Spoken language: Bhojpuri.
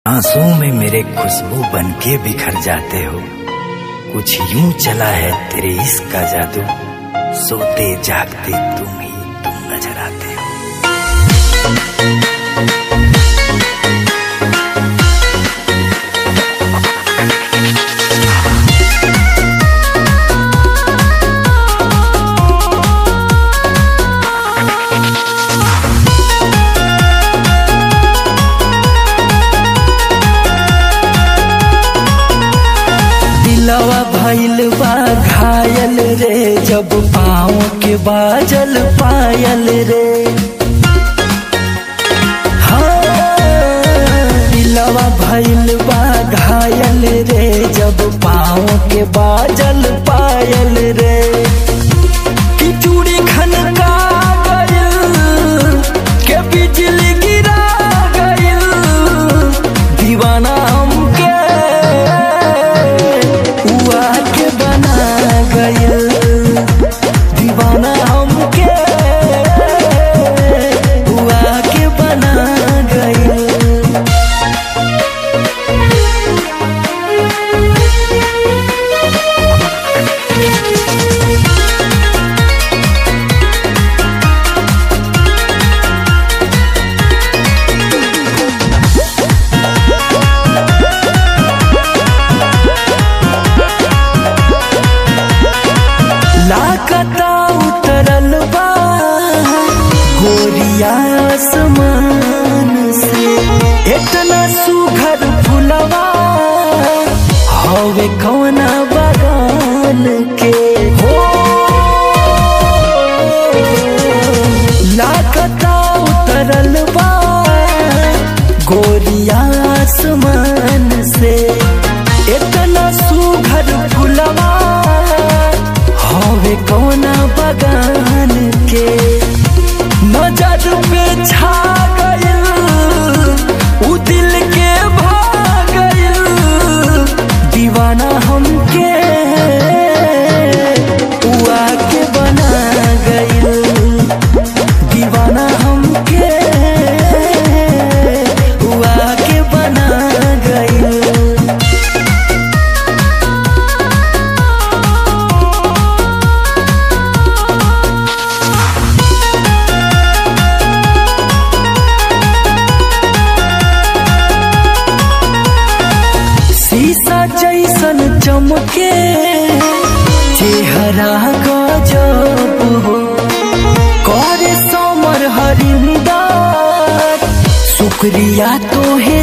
आंसुओं में मेरे खुशबू बनके बिखर जाते हो। कुछ यूं चला है तेरे इश्क का जादू, सोते जागते तुम नजर आते हो। दिलवा भइल बा घायल रे, जब पाँव के बाजल पायल रे। हाँ, दिलवा भइल बा घायल रे, जब पाँव के बाजल पायल रे। कि चूड़ी खनका गइल, के बिजली गिरा गइल, दीवाना दीवाना हमके हुआ के बना गइल। लाकता उतरल बा गोरिया आसमान से, इतना सुघर फुलवा हवे कौना बगान के हो। लाकता उतरल बा गोरिया आसमान से, इतना सुघर फुलवा हवे कौना बगान के। नजर पे छा गइल, उ दिल के भा गइल, दीवाना हमके हुआ के बना गइल। दीवाना हमके हुआ के बना गइल। शीशा जैसन चमके चेहरा गजब हो, करे समर हरिंदर शुक्रिया तोहे।